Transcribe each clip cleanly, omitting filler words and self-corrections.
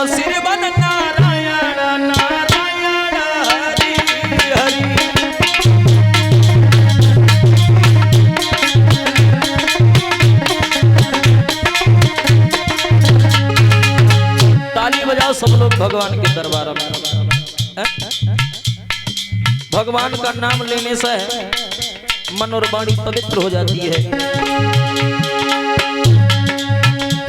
तो सिरवन नारायण नारायण हरि हरि। ताली बजाओ सब लोग भगवान के दरबार में। भगवान का नाम लेने से मन और वाणी पवित्र हो जाती है।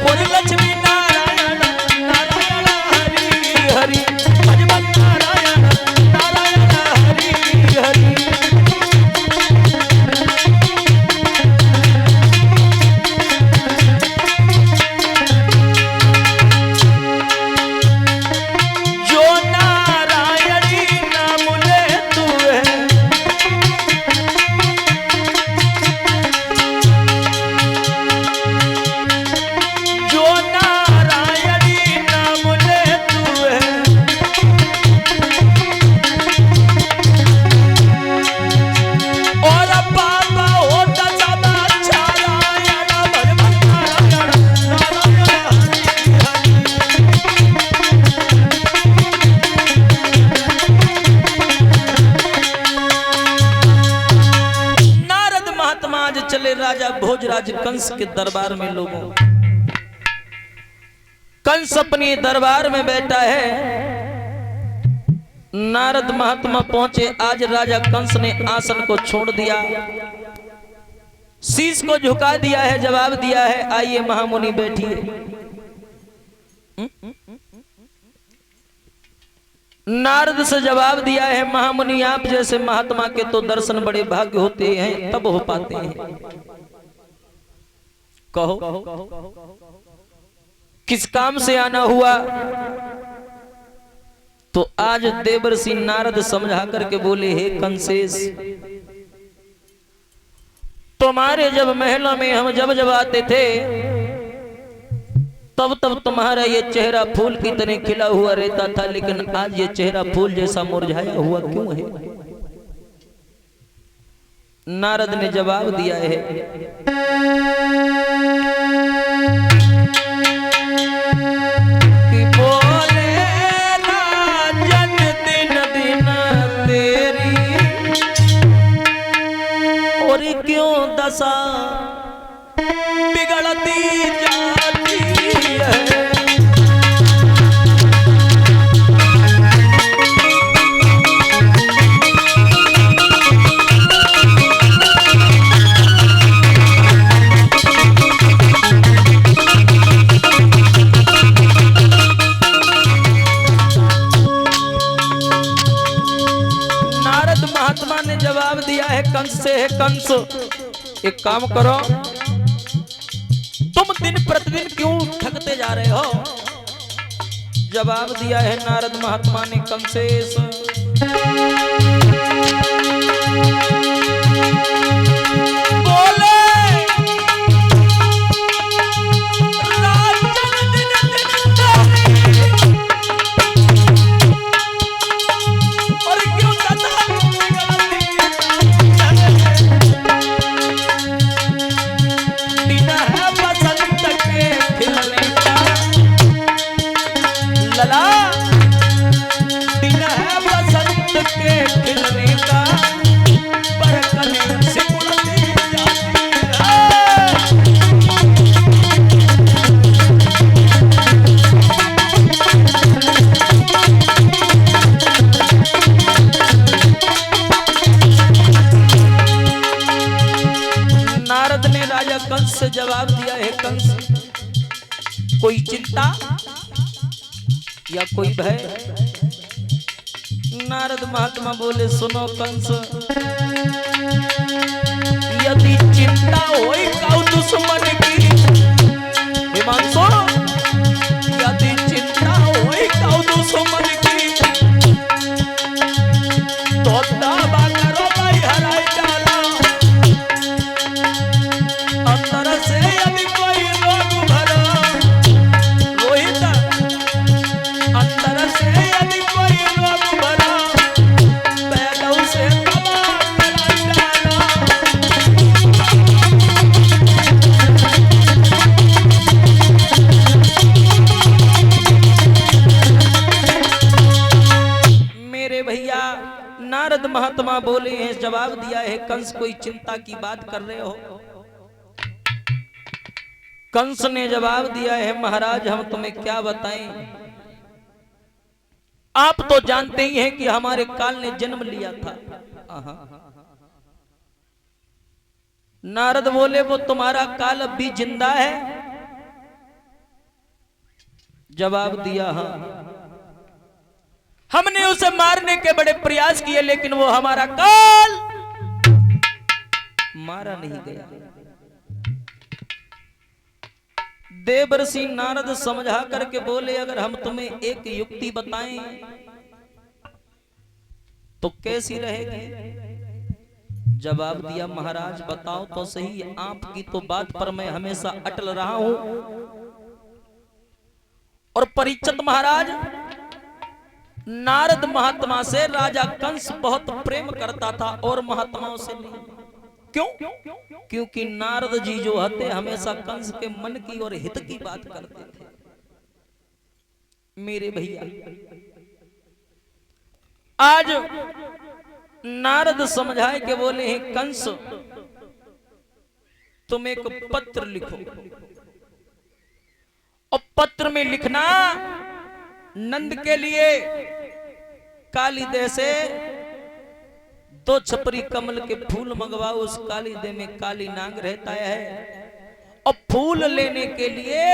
और लक्ष्मी नारायण नारायण हरि हरि भगवान नारायण नारायण हरि हरि। जो नारायणी नाम ले तू है, जो नारायणी नाम ले तू है, और बाबा होता सब अच्छा नारायण भगवान नारायण नारायण हरि हरि। नारद महात्मा आज चले राजा भोजराज कंस के दरबार में। लोगों, कंस अपने दरबार में बैठा है। नारद महात्मा पहुंचे। आज राजा कंस ने आसन को छोड़ दिया, शीश को झुका दिया है, जवाब दिया है आइए महामुनि बैठिए। नारद से जवाब दिया है महामुनि आप जैसे महात्मा के तो दर्शन बड़े भाग्य होते हैं, तब हो पाते हैं। कहो किस काम से आना हुआ? तो आज देवर्षि नारद समझा करके बोले हे कंसेश, तुम्हारे जब महलों में हम जब आते थे तब तुम्हारा ये चेहरा फूल की तरह खिला हुआ रहता था, लेकिन आज ये चेहरा फूल जैसा मुरझाया हुआ क्यों है? नारद ने जवाब दिया है कि बोले राजन दिन दिन तेरी और क्यों दशा बिगड़ती जाती है। नारद महात्मा ने जवाब दिया है कंस से, है कंस एक काम करो, तुम दिन प्रतिदिन क्यों थकते जा रहे हो? जवाब दिया है नारद महात्मा ने कंसेश, बोले राजन दिन दिन और क्यों सदा दिन है बसंत के खिलने का लला, दिन है बसंत के खिलने का बरकने सिकुड़ती जाती है। नारद ने राजा कंस से जवाब दिया है कंस, कोई चिंता या कोई भय? नारद महात्मा बोले सुनो कंस, यदि चिंता होई काऊ दुश्मन की, हिमांशु यदि चिंता होई काऊ दुश्मन की, तो दावा करो भाई हराई डाला, अंदर से यदि कोई रोग भरा, रोहित अंदर से यदि कोई रोग भरा, पैदों से दबा कर डाला। नारद महात्मा बोले हैं, जवाब दिया है कंस कोई चिंता की बात कर रहे हो? कंस ने जवाब दिया है महाराज हम तुम्हें क्या बताएं, आप तो जानते ही हैं कि हमारे काल ने जन्म लिया था। नारद बोले वो तुम्हारा काल अब भी जिंदा है? जवाब दिया हाँ, हमने उसे मारने के बड़े प्रयास किए लेकिन वो हमारा काल मारा नहीं गया। देवर्षि नारद समझा करके बोले अगर हम तुम्हें एक युक्ति बताएं तो कैसी रहेगी? जवाब दिया महाराज बताओ तो सही, आपकी तो बात पर मैं हमेशा अटल रहा हूं। और परीक्षित महाराज नारद महात्मा से राजा कंस बहुत प्रेम करता था और महात्माओं से नहीं। क्यों? क्योंकि नारद जी जो होते हमेशा कंस के मन की और हित की बात करते थे। मेरे भैया आज नारद समझाए के बोले हैं कंस तुम एक पत्र लिखो और पत्र में लिखना नंद के लिए कालीदे से 2 छपरी कमल के फूल मंगवाओ, उस कालीदे में काली नाग रहता है और फूल लेने के लिए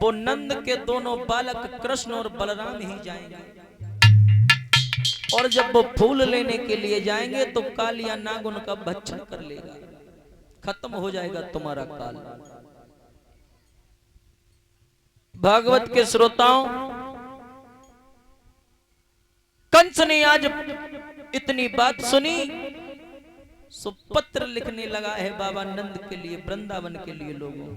वो नंद के दोनों बालक कृष्ण और बलराम ही जाएंगे। और जब वो फूल लेने के लिए जाएंगे तो कालिया नाग उनका भक्षण कर लेगा, खत्म हो जाएगा तुम्हारा काल। भागवत के श्रोताओं कंस ने आज इतनी बात सुनी सो पत्र लिखने लगा है बाबा नंद के लिए, वृंदावन के लिए लोगों।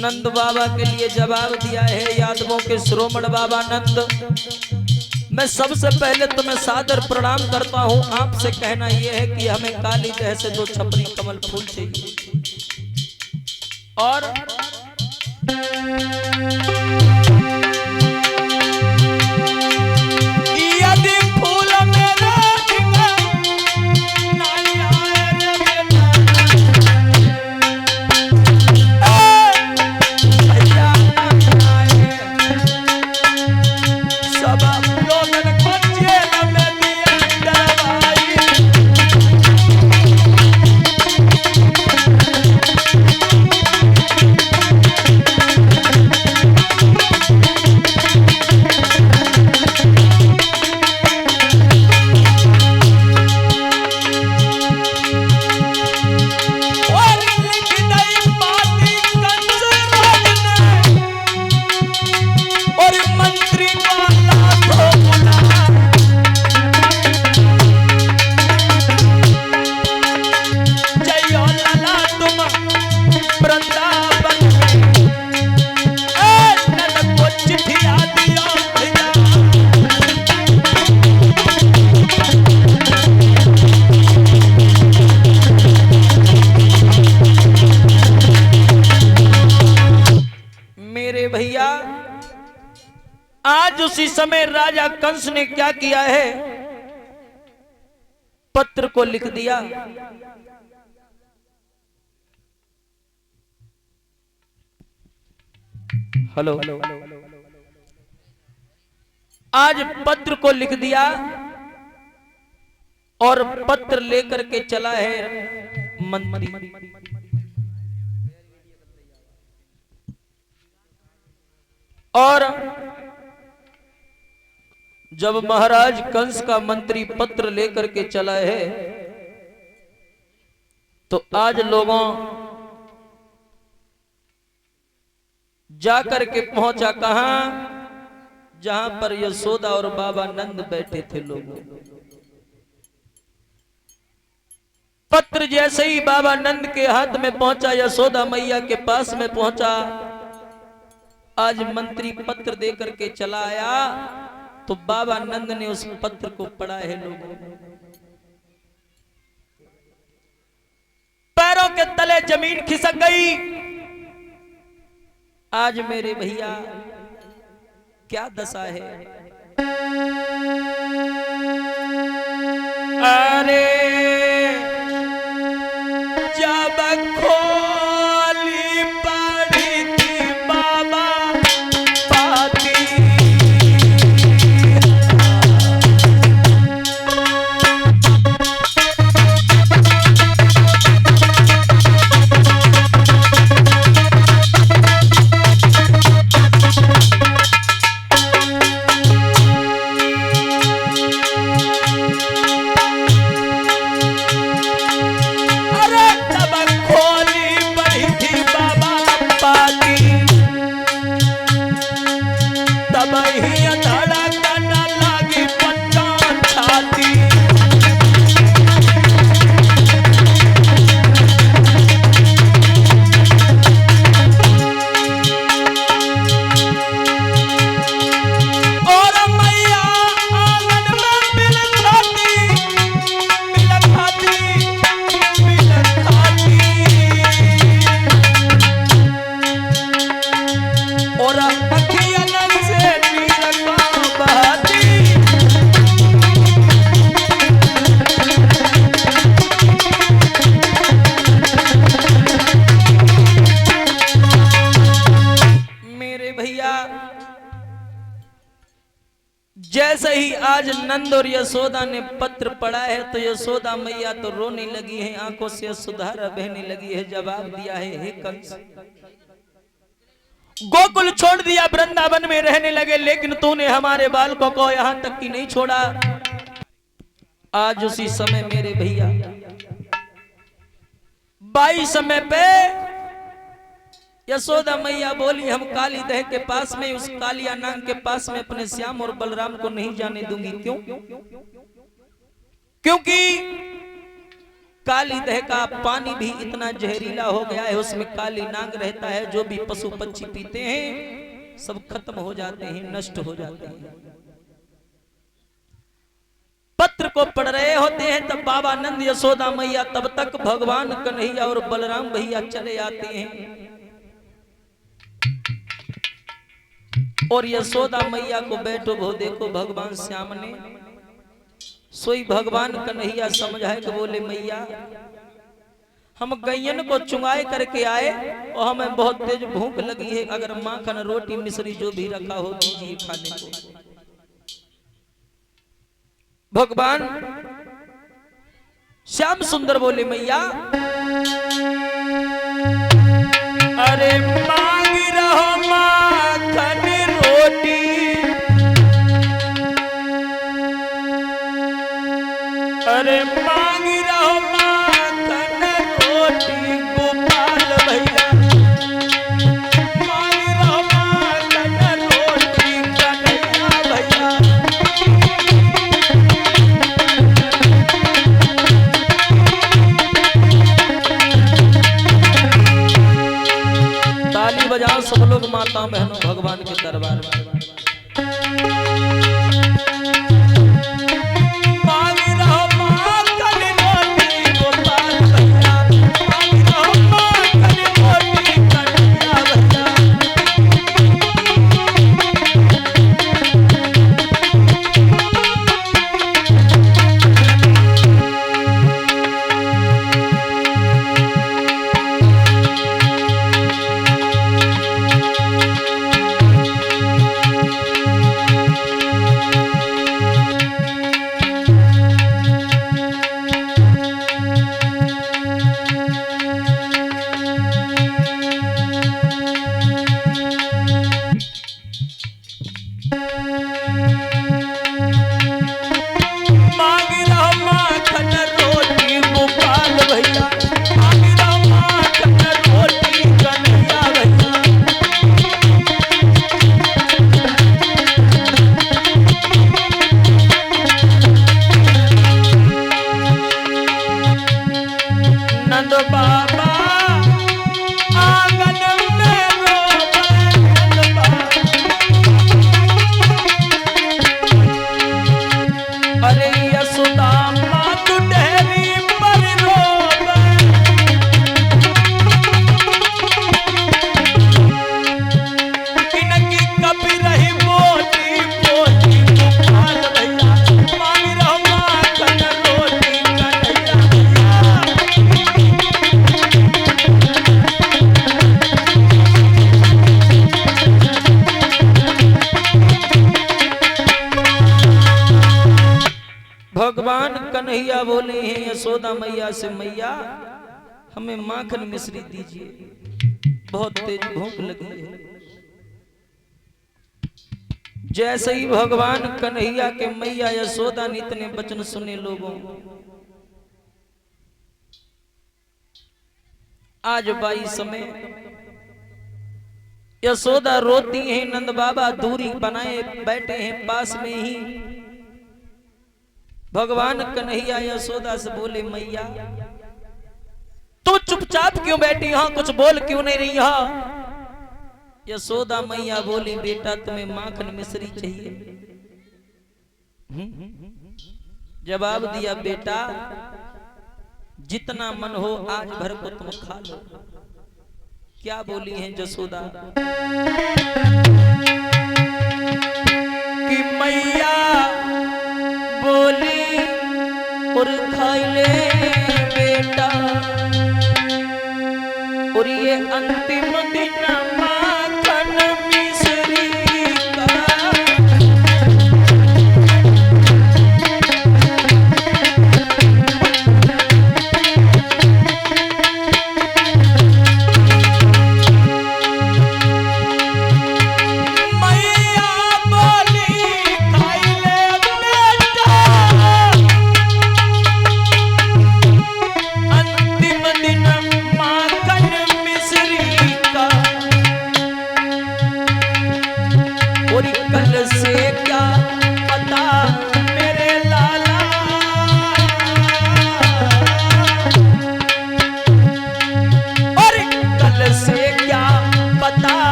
नंद बाबा के लिए जवाब दिया है यादवों के श्रोमण बाबा नंद, मैं सबसे पहले तुम्हें सादर प्रणाम करता हूं। आपसे कहना यह है कि हमें काली देह से 2 छपरी कमल फूल चाहिए और यदि फूल मेरा समय राजा कंस ने क्या किया है, पत्र को लिख दिया। हेलो, आज पत्र को लिख दिया और पत्र लेकर के चला है मंत्री। और जब महाराज कंस का मंत्री पत्र लेकर के चला है तो आज लोगों जाकर के पहुंचा कहां, जहां पर यशोदा और बाबा नंद बैठे थे। लोगों पत्र जैसे ही बाबा नंद के हाथ में पहुंचा, यशोदा मैया के पास में पहुंचा, आज मंत्री पत्र देकर के चला आया तो बाबा नंद ने उस पत्र को पढ़ा है। लोगों पैरों के तले जमीन खिसक गई। आज मेरे भैया क्या दशा है। अरे जब खोली पड़ी थी बाबा पाती, जैसे ही आज नंद और यशोदा ने पत्र पढ़ा है तो यशोदा मैया तो रोने लगी है, आंखों से सुधारा बहने लगी है। जवाब दिया है, हे कंस, गोकुल छोड़ दिया, वृंदावन में रहने लगे, लेकिन तूने हमारे बालकों को यहां तक की नहीं छोड़ा। आज उसी समय मेरे भैया 22 समय पे यशोदा मैया बोली, हम काली दह के पास में, उस कालिया नाग के पास में अपने श्याम और बलराम को नहीं जाने दूंगी। क्यों? क्योंकि काली दह का पानी भी इतना जहरीला हो गया है, उसमें काली नाग रहता है। जो भी पशु पक्षी पीते हैं सब खत्म हो जाते हैं, नष्ट हो जाते हैं। पत्र को पढ़ रहे होते हैं तब बाबा नंद यशोदा मैया, तब तक भगवान कन्हैया और बलराम भैया चले आते हैं और यशोदा मैया को बैठो भो देखो भगवान श्याम ने सोई भगवान कन्हैया समझाए कि बोले मैया हम गैयन को चुंगाए करके आए और हमें बहुत तेज भूख लगी है, अगर माखन रोटी मिश्री जो भी रखा हो दीजिए खाने को। भगवान श्याम सुंदर बोले मैया अरे मांग रहो माखन रोटी, अरे मांग रहो माखन रोटी गोपाल भैया, मांग रहो माखन रोटी कन्हैया भैया। ताली बजाओ सब लोग, माता बहनों भगवान के दरबार में। यशोदा मैया से, मैया हमें माखन मिश्री दीजिए, बहुत तेज भूख लगी है। जैसे ही भगवान कन्हैया के मैया यशोदा ने इतने वचन सुने लोगों, आज बाई समय यशोदा रोती हैं, नंद बाबा दूरी बनाए बैठे हैं पास में ही। भगवान कन्हैया यशोदा से बोले, मैया तू चुपचाप क्यों बैठी, यहां कुछ बोल क्यों नहीं रही है? यशोदा मैया बोली, बेटा तुम्हें माखन मिश्री चाहिए? जवाब दिया, बेटा जितना मन हो आज भर को तुम खा लो। क्या बोली है यशोदा कि मैया बोली और खा ले बेटा, और ये अंतिम दिन